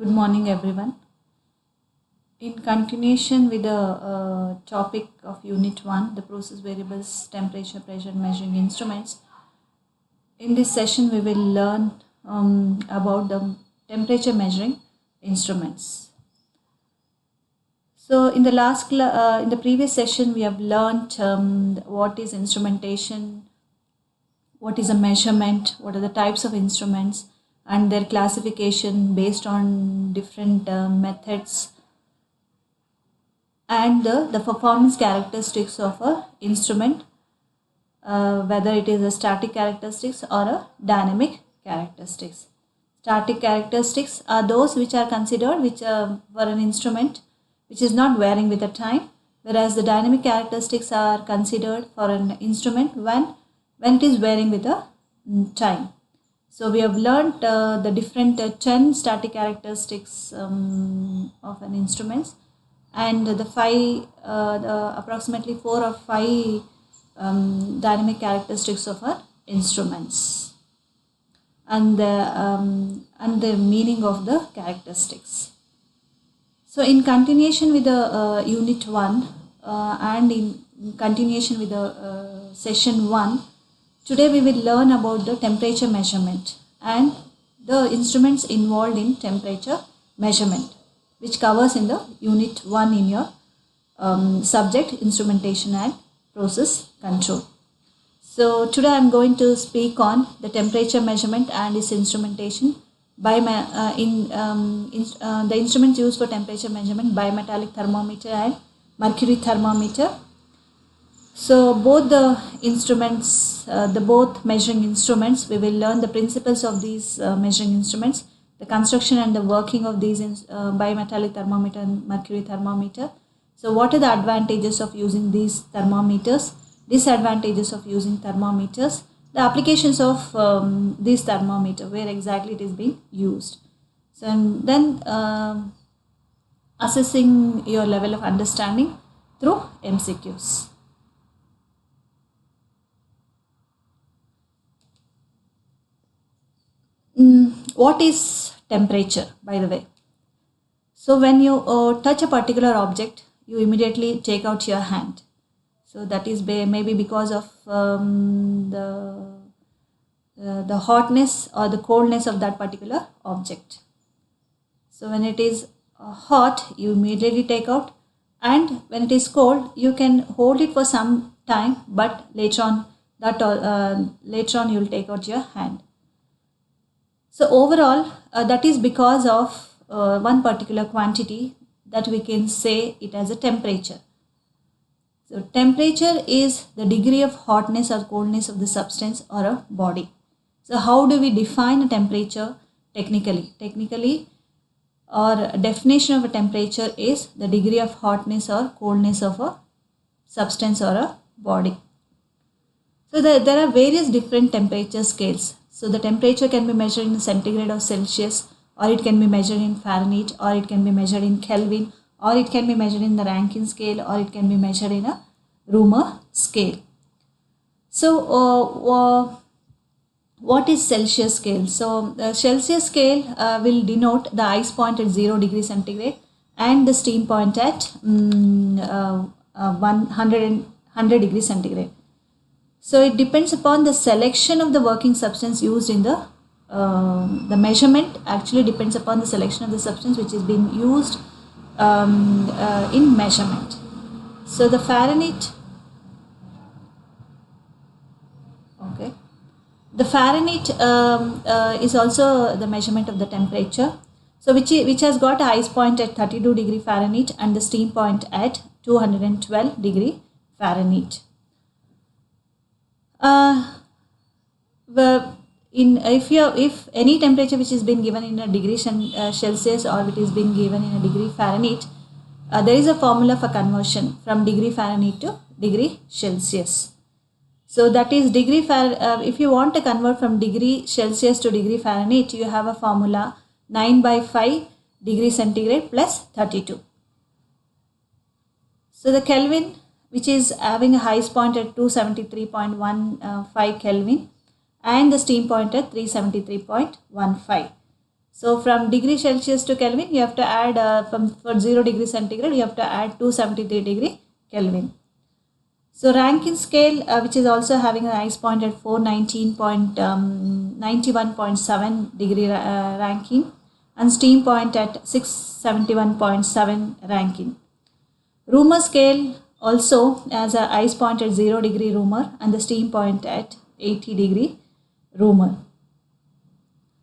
Good morning, everyone. In continuation with the topic of Unit 1, the process variables, temperature, pressure, measuring instruments, in this session we will learn about the temperature measuring instruments. So, in the previous session, we have learned what is instrumentation, what is a measurement, what are the types of instruments, and their classification based on different methods, and the performance characteristics of a instrument, whether it is a static characteristics or a dynamic characteristics. Static characteristics are those which are considered for an instrument which is not varying with the time, whereas the dynamic characteristics are considered for an instrument when it is varying with the time. So we have learned the different 10 static characteristics of an instrument, and the approximately 4 or 5 dynamic characteristics of our instruments, and the meaning of the characteristics. So in continuation with the Unit 1 and in continuation with the Session 1, today we will learn about the temperature measurement and the instruments involved in temperature measurement, which covers in the Unit 1 in your subject instrumentation and process control. So today I am going to speak on the temperature measurement and its instrumentation by the instruments used for temperature measurement: bimetallic thermometer and mercury thermometer. So both the instruments, both measuring instruments, we will learn the principles of these measuring instruments, the construction and the working of these bimetallic thermometer and mercury thermometer. So what are the advantages of using these thermometers, disadvantages of using thermometers, the applications of this thermometer, where exactly it is being used. So and then assessing your level of understanding through MCQs. What is temperature, by the way? So when you touch a particular object, you immediately take out your hand. So that is maybe because of the hotness or the coldness of that particular object. So when it is hot, you immediately take out, and when it is cold, you can hold it for some time, but later on you will take out your hand. So overall, that is because of one particular quantity that we can say it as a temperature. So temperature is the degree of hotness or coldness of the substance or a body. So how do we define a temperature technically? Technically, or definition of a temperature is the degree of hotness or coldness of a substance or a body. So there are various different temperature scales. So the temperature can be measured in centigrade or Celsius, or it can be measured in Fahrenheit, or it can be measured in Kelvin, or it can be measured in the Rankine scale, or it can be measured in a Römer scale. So what is Celsius scale? So the Celsius scale will denote the ice point at 0 degrees centigrade and the steam point at 100 degrees centigrade. So it depends upon the selection of the working substance used in the measurement. Actually depends upon the selection of the substance which is being used in measurement. So the Fahrenheit, okay, the Fahrenheit is also the measurement of the temperature. So which has got a ice point at 32 degree Fahrenheit and the steam point at 212 degree Fahrenheit. If any temperature which is been given in a degree Celsius or it is been given in a degree Fahrenheit, there is a formula for conversion from degree Fahrenheit to degree Celsius. So that is if you want to convert from degree Celsius to degree Fahrenheit, you have a formula 9/5 degree centigrade plus 32. So the Kelvin, which is having a highest point at 273.15 Kelvin and the steam point at 373.15. So from degree Celsius to Kelvin, you have to add for 0 degree centigrade, you have to add 273 degree Kelvin. So Rankine scale, which is also having an ice point at 491.7 degree Rankine, and steam point at 671.7 Rankine. Reaumur scale also has a ice point at 0 degree Reaumur and the steam point at 80 degree Reaumur.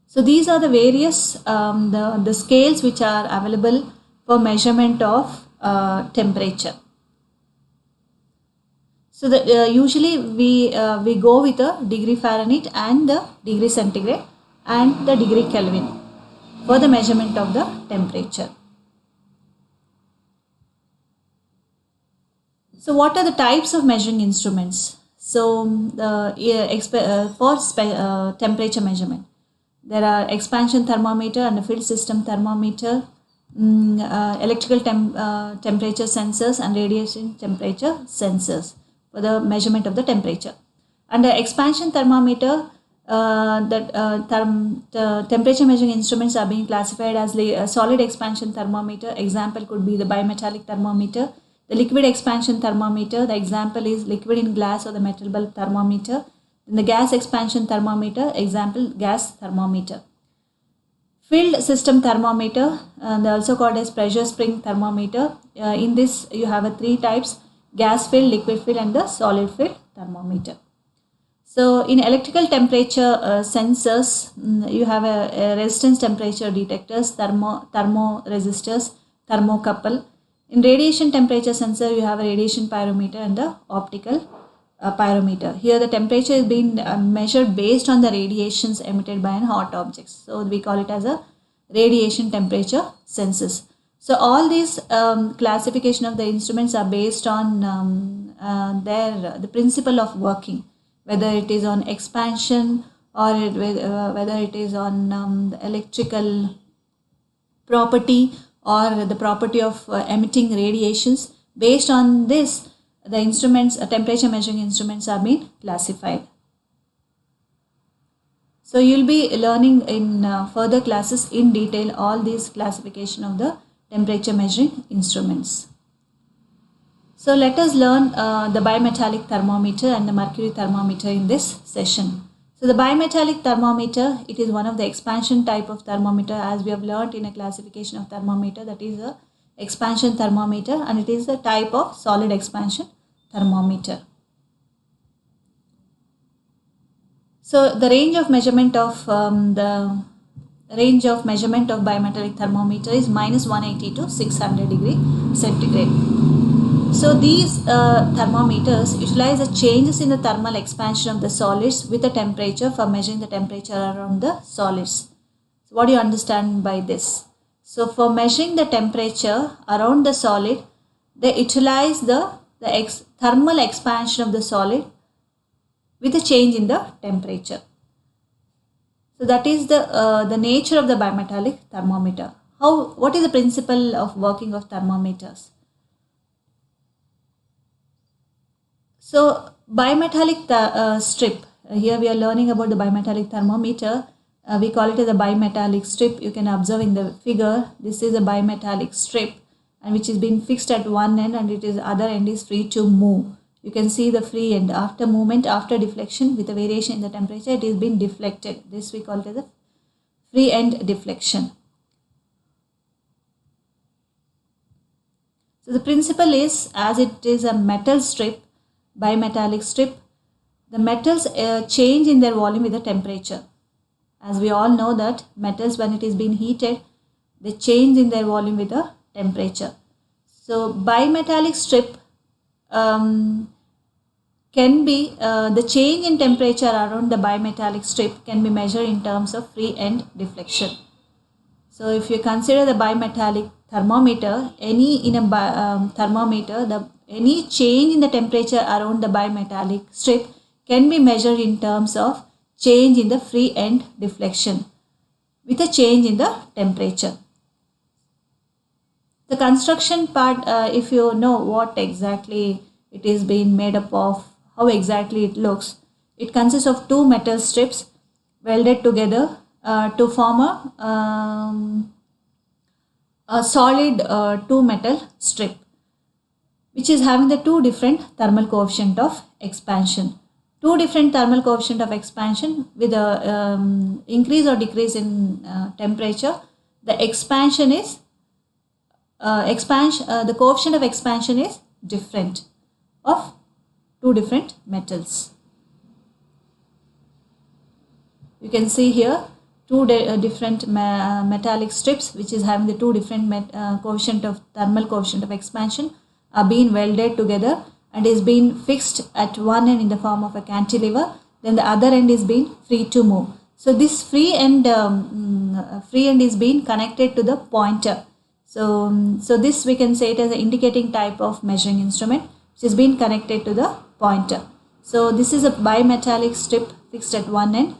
So these are the various the scales which are available for measurement of temperature. So usually we go with the degree Fahrenheit and the degree centigrade and the degree Kelvin for the measurement of the temperature. So what are the types of measuring instruments? So temperature measurement, there are expansion thermometer and a field system thermometer, electrical temperature sensors and radiation temperature sensors for the measurement of the temperature. Under expansion thermometer, the temperature measuring instruments are being classified as solid expansion thermometer. Example could be the bimetallic thermometer. The liquid expansion thermometer, the example is liquid in glass or the metal bulb thermometer. In the gas expansion thermometer, example gas thermometer. Filled system thermometer, they are also called as pressure spring thermometer. In this you have 3 types: gas filled, liquid filled and the solid filled thermometer. So in electrical temperature sensors, you have a resistance temperature detectors, thermoresistors, thermocouple. In radiation temperature sensor, you have a radiation pyrometer and the optical pyrometer. Here the temperature is being measured based on the radiations emitted by an hot object. So we call it as a radiation temperature sensors. So all these classification of the instruments are based on the principle of working, whether it is on expansion or whether it is on the electrical property or the property of emitting radiations. Based on this, the instruments, temperature measuring instruments are being classified. So you'll be learning in further classes in detail all these classification of the temperature measuring instruments. So let us learn the bimetallic thermometer and the mercury thermometer in this session. So the bimetallic thermometer, it is one of the expansion type of thermometer, as we have learned in a classification of thermometer, that is a expansion thermometer, and it is a type of solid expansion thermometer. So the range of measurement of bimetallic thermometer is -180 to 600 degree centigrade. So these thermometers utilize the changes in the thermal expansion of the solids with the temperature for measuring the temperature around the solids. So what do you understand by this? So for measuring the temperature around the solid, they utilize the thermal expansion of the solid with a change in the temperature. So that is the nature of the bimetallic thermometer. What is the principle of working of thermometers? So bimetallic strip, here we are learning about the bimetallic thermometer. We call it as a bimetallic strip. You can observe in the figure, this is a bimetallic strip, and which is being fixed at one end, and it is other end is free to move. You can see the free end. After movement, after deflection, with a variation in the temperature, it is being deflected. This we call it as a free end deflection. So the principle is, as it is a metal strip, bimetallic strip, the metals change in their volume with the temperature. As we all know that metals, when it is being heated, they change in their volume with the temperature. So bimetallic strip can be the change in temperature around the bimetallic strip can be measured in terms of free end deflection. So if you consider the bimetallic thermometer, any change in the temperature around the bimetallic strip can be measured in terms of change in the free end deflection with a change in the temperature. The construction part, if you know what exactly it is being made up of, how exactly it looks, it consists of two metal strips welded together to form a solid two metal strip, which is having the two different thermal coefficient of expansion. Two different thermal coefficient of expansion with a increase or decrease in temperature. The expansion is the coefficient of expansion is different of two different metals. You can see here two different metallic strips which is having the two different thermal coefficient of expansion are being welded together and is being fixed at one end in the form of a cantilever. Then the other end is being free to move. So this free end is being connected to the pointer. So this we can say it as an indicating type of measuring instrument which is being connected to the pointer. So this is a bimetallic strip fixed at one end.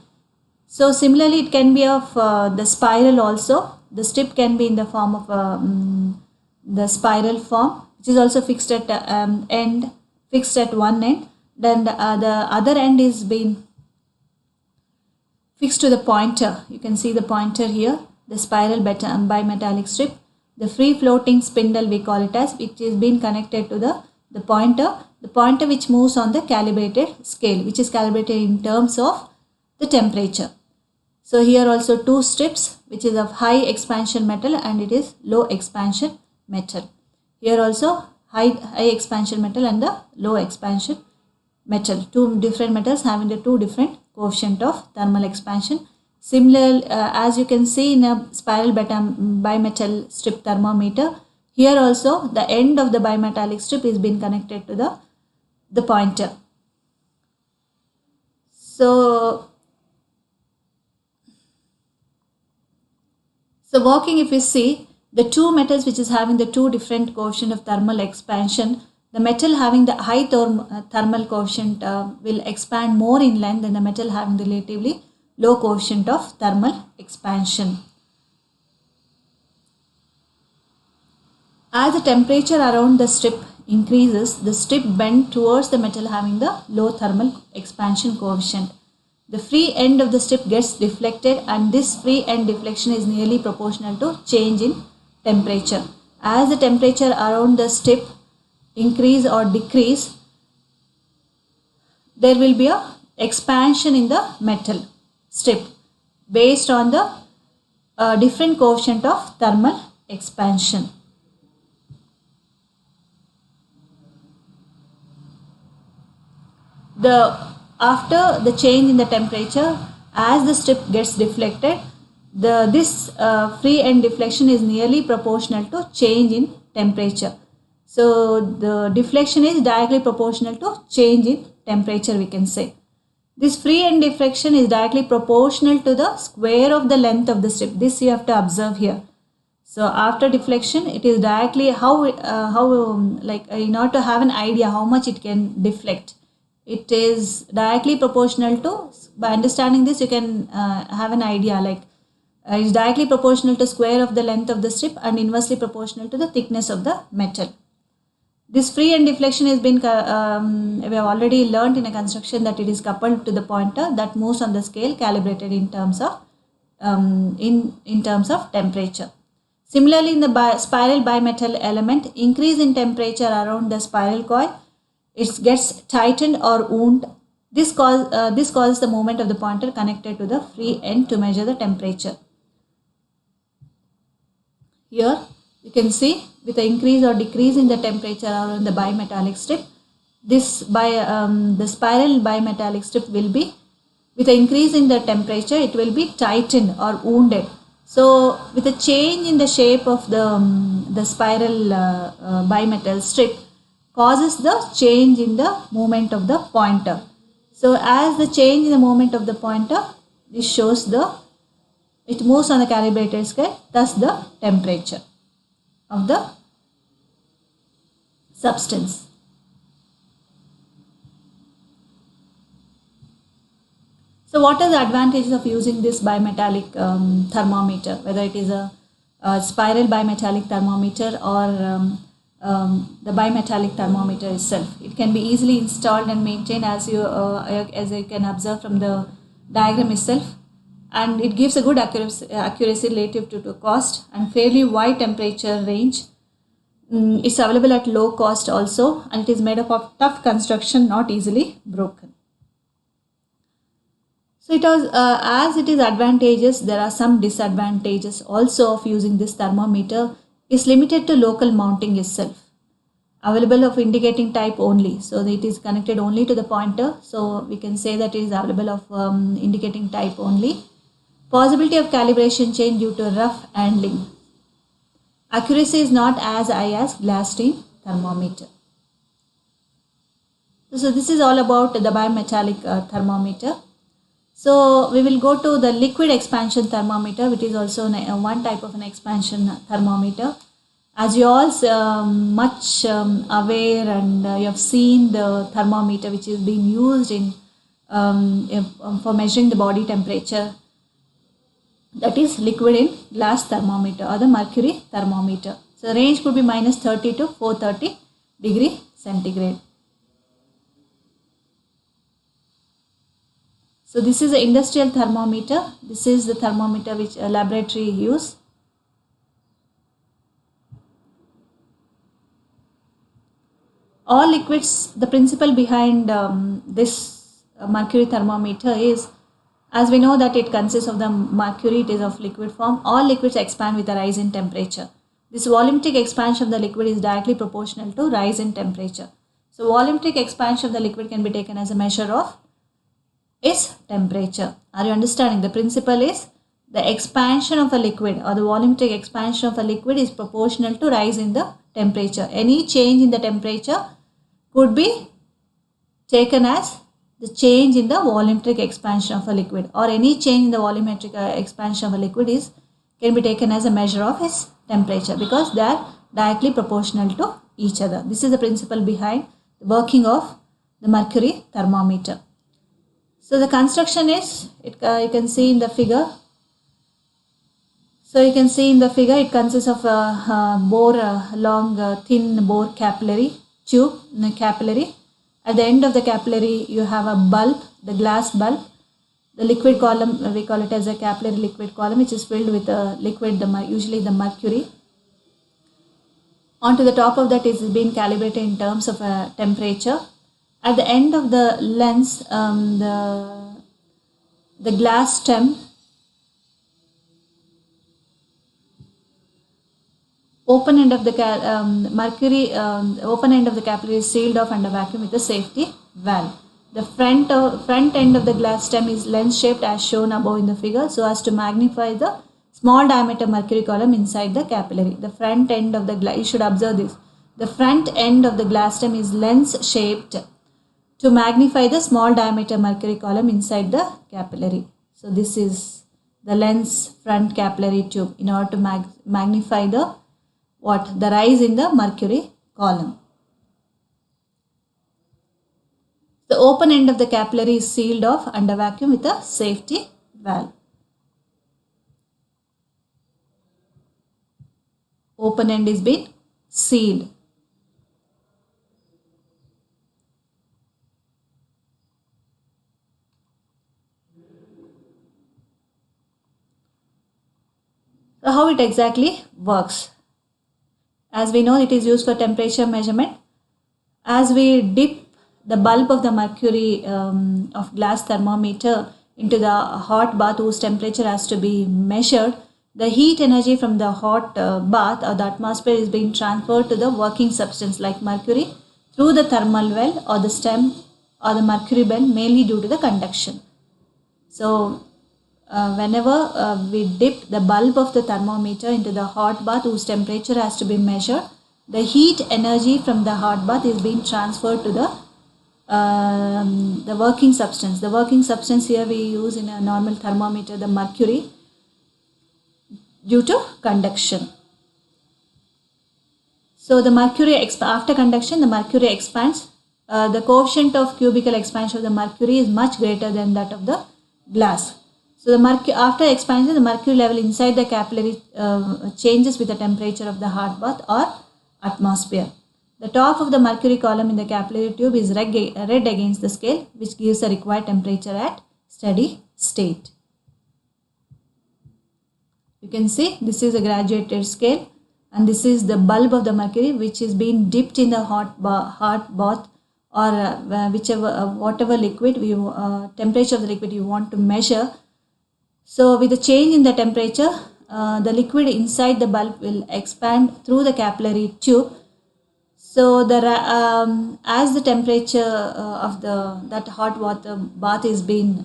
So similarly it can be of the spiral also. The strip can be in the form of the spiral form, which is also fixed at fixed at one end. Then the other end is being fixed to the pointer. You can see the pointer here, the spiral bimetallic strip. The free floating spindle we call it as, which is being connected to the pointer which moves on the calibrated scale, which is calibrated in terms of the temperature. So here also two strips which is of high expansion metal and it is low expansion metal. Here also high expansion metal and the low expansion metal. Two different metals having the two different coefficient of thermal expansion. Similar as you can see in a spiral bimetal strip thermometer, here also the end of the bimetallic strip is being connected to the pointer. So working, if you see the two metals which is having the two different coefficient of thermal expansion, the metal having the high thermal coefficient will expand more in length than the metal having the relatively low coefficient of thermal expansion. As the temperature around the strip increases, the strip bends towards the metal having the low thermal expansion coefficient. The free end of the strip gets deflected and this free end deflection is nearly proportional to change in temperature. As the temperature around the strip increase or decrease, there will be a expansion in the metal strip based on the different coefficient of thermal expansion. After the change in the temperature, as the strip gets deflected, this free end deflection is nearly proportional to change in temperature. So the deflection is directly proportional to change in temperature, we can say. This free end deflection is directly proportional to the square of the length of the strip. This you have to observe here. So after deflection, it is directly in order to have an idea how much it can deflect. It is directly proportional to, by understanding this you can have an idea like it is directly proportional to square of the length of the strip and inversely proportional to the thickness of the metal. This free end deflection has been, we have already learned in a construction that it is coupled to the pointer that moves on the scale calibrated in terms of temperature. Similarly, in the spiral bimetal element, increase in temperature around the spiral coil, it gets tightened or wound. This causes the movement of the pointer connected to the free end to measure the temperature. Here you can see with the increase or decrease in the temperature around the bimetallic strip, the spiral bimetallic strip will be, with the increase in the temperature, it will be tightened or wounded. So with a change in the shape of the spiral bimetal strip causes the change in the movement of the pointer. So as the change in the movement of the pointer, this shows it moves on the calibrated scale, thus the temperature of the substance. So what are the advantages of using this bimetallic thermometer, whether it is a spiral bimetallic thermometer or the bimetallic thermometer itself? It can be easily installed and maintained as you can observe from the diagram itself. and it gives a good accuracy relative to cost and fairly wide temperature range. It's available at low cost also, and it is made up of tough construction, not easily broken. So it was as it is advantageous, there are some disadvantages also of using this thermometer. Is limited to local mounting itself. Available of indicating type only, so it is connected only to the pointer, so we can say that it is available of indicating type only. Possibility of calibration change due to rough handling. Accuracy is not as high as glass stream thermometer. So this is all about the bimetallic thermometer. So we will go to the liquid expansion thermometer, which is also one type of an expansion thermometer. As you all much aware, and you have seen the thermometer which is being used in for measuring the body temperature, that is liquid in glass thermometer or the mercury thermometer. So range could be -30 to 430 degree centigrade. So this is an industrial thermometer. This is the thermometer which a laboratory use. All liquids, the principle behind this mercury thermometer is, as we know that it consists of the mercury, it is of liquid form. All liquids expand with a rise in temperature. This volumetric expansion of the liquid is directly proportional to rise in temperature. So volumetric expansion of the liquid can be taken as a measure of its temperature. Are you understanding? The principle is the expansion of a liquid or the volumetric expansion of a liquid is proportional to rise in the temperature. Any change in the temperature could be taken as the change in the volumetric expansion of a liquid, or any change in the volumetric expansion of a liquid can be taken as a measure of its temperature, because they are directly proportional to each other. This is the principle behind the working of the mercury thermometer. So the construction is, you can see in the figure. So you can see in the figure, it consists of a long thin bore capillary tube, capillary. At the end of the capillary, you have a bulb, the glass bulb. The liquid column, we call it as a capillary liquid column, which is filled with a liquid, usually the mercury. Onto the top of that is being calibrated in terms of temperature. At the end of the lens, the glass stem open end of the open end of the capillary is sealed off under vacuum with a safety valve. The front end of the glass stem is lens shaped as shown above in the figure, so as to magnify the small diameter mercury column inside the capillary. The front end of the you should observe this. The front end of the glass stem is lens shaped to magnify the small diameter mercury column inside the capillary. So this is the lens front capillary tube in order to magnify the rise in the mercury column. The open end of the capillary is sealed off under vacuum with a safety valve. Open end is being sealed. So how it exactly works? As we know, it is used for temperature measurement. As we dip the bulb of the mercury of glass thermometer into the hot bath whose temperature has to be measured, the heat energy from the hot bath or the atmosphere is being transferred to the working substance like mercury through the thermal well or the stem or the mercury bend, mainly due to the conduction. So whenever we dip the bulb of the thermometer into the hot bath whose temperature has to be measured, the heat energy from the hot bath is being transferred to the working substance. The working substance here we use in a normal thermometer, the mercury, due to conduction. So the mercury, after conduction, the mercury expands. The coefficient of cubical expansion of the mercury is much greater than that of the glass. So the after expansion, the mercury level inside the capillary changes with the temperature of the hot bath or atmosphere. The top of the mercury column in the capillary tube is red against the scale, which gives the required temperature at steady state. You can see this is a graduated scale, and this is the bulb of the mercury which is being dipped in the hot bath, or whichever whatever liquid temperature of the liquid you want to measure. So with the change in the temperature, the liquid inside the bulb will expand through the capillary tube. So as the temperature of that hot water bath is being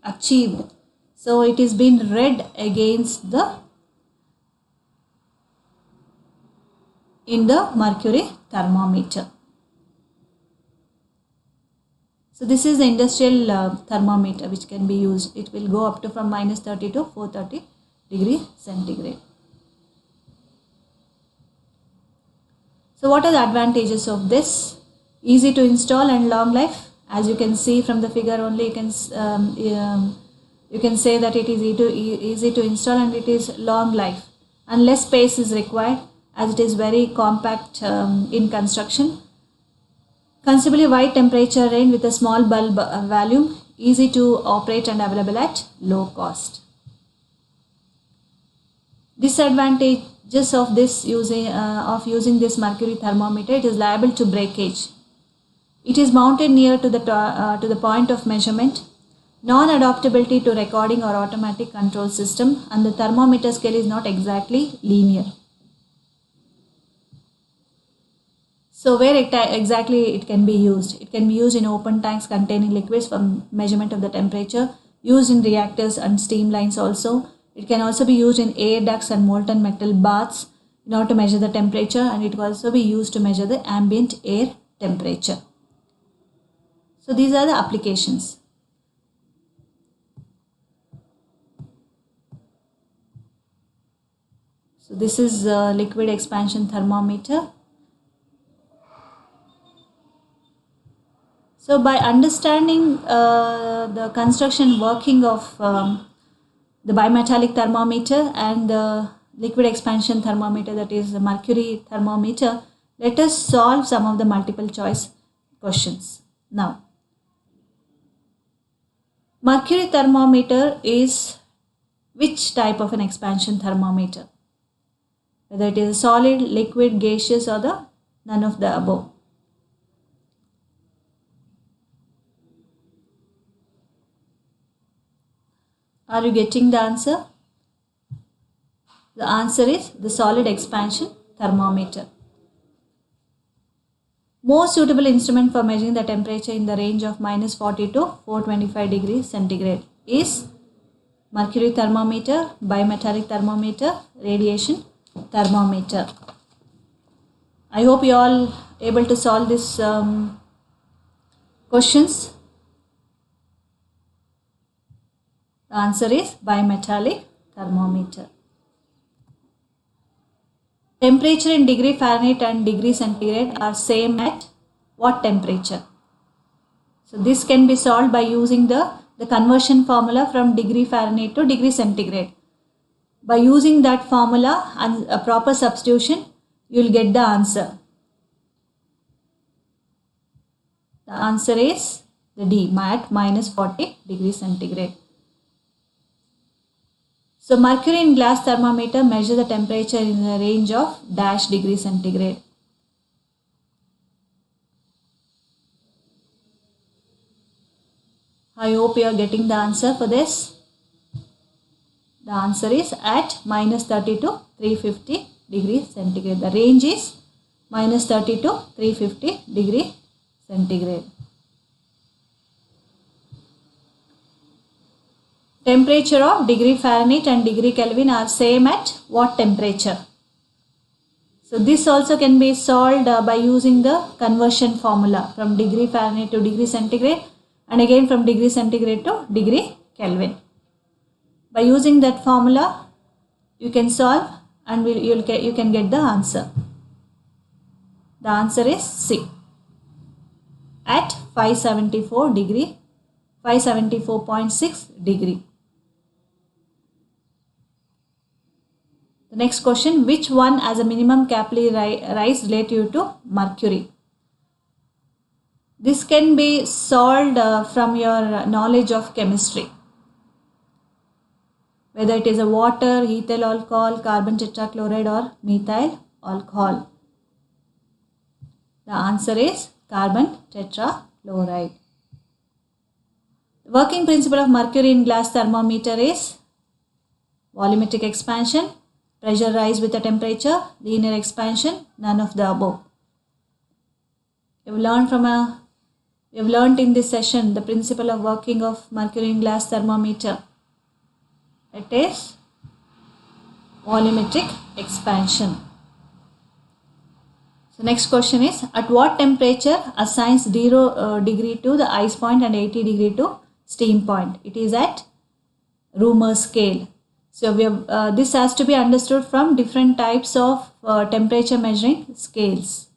achieved, so it is being read against in the mercury thermometer. So this is the industrial thermometer which can be used. It will go up to from -30 to 430 degree centigrade. So what are the advantages of this? Easy to install and long life. As you can see from the figure only, you can say that it is easy to install and it is long life, and less space is required as it is very compact in construction. Considerably wide temperature range with a small bulb volume, easy to operate and available at low cost. Disadvantages of using this mercury thermometer: it is liable to breakage. It is mounted near to the point of measurement. Non-adaptability to recording or automatic control system, and the thermometer scale is not exactly linear. So where exactly it can be used? It can be used in open tanks containing liquids for measurement of the temperature, used in reactors and steam lines also. It can also be used in air ducts and molten metal baths in order to measure the temperature, and it can also be used to measure the ambient air temperature. So these are the applications. So this is a liquid expansion thermometer. So by understanding the construction working of the bimetallic thermometer and the liquid expansion thermometer, that is the mercury thermometer, let us solve some of the multiple choice questions. Now, mercury thermometer is which type of an expansion thermometer? Whether it is solid, liquid, gaseous, or none of the above. Are you getting the answer? The answer is the solid expansion thermometer. Most suitable instrument for measuring the temperature in the range of -40 to 425 degrees centigrade is mercury thermometer, bimetallic thermometer, radiation thermometer. I hope you all able to solve this questions. The answer is bimetallic thermometer. Temperature in degree Fahrenheit and degree centigrade are same at what temperature? So this can be solved by using the conversion formula from degree Fahrenheit to degree centigrade. By using that formula and a proper substitution, you will get the answer. The answer is the D, at -40 degrees centigrade. So mercury in glass thermometer measures the temperature in the range of dash degree centigrade. I hope you are getting the answer for this. The answer is at -30 to 350 degrees centigrade. The range is -30 to 350 degree centigrade. Temperature of degree Fahrenheit and degree Kelvin are same at what temperature? So this also can be solved by using the conversion formula from degree Fahrenheit to degree centigrade, and again from degree centigrade to degree Kelvin. By using that formula, you can solve and you can get the answer. The answer is C, at 574.6 degree. The next question: which one has a minimum capillary rise relative to mercury? This can be solved from your knowledge of chemistry. whether it is a water, ethyl alcohol, carbon tetrachloride or methyl alcohol. The answer is carbon tetrachloride. The working principle of mercury in glass thermometer is volumetric expansion, pressure rise with the temperature, linear expansion, none of the above. You've learned in this session the principle of working of mercury in glass thermometer. It is volumetric expansion. So next question is, at what temperature assigns 0 degree to the ice point and 80 degree to steam point? It is at Roomer scale. So this has to be understood from different types of temperature measuring scales.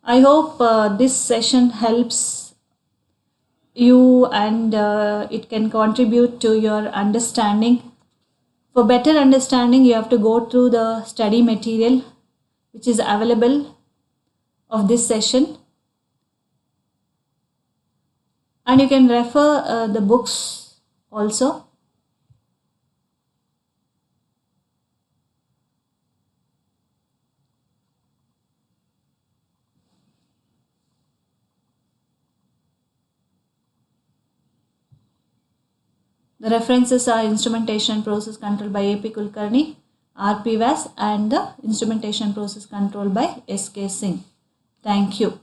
I hope this session helps you and it can contribute to your understanding. For better understanding, you have to go through the study material which is available of this session, and you can refer the books also. The references are Instrumentation Process Control by A.P. Kulkarni, R.P. Vyas, and the Instrumentation Process Control by S.K. Singh. Thank you.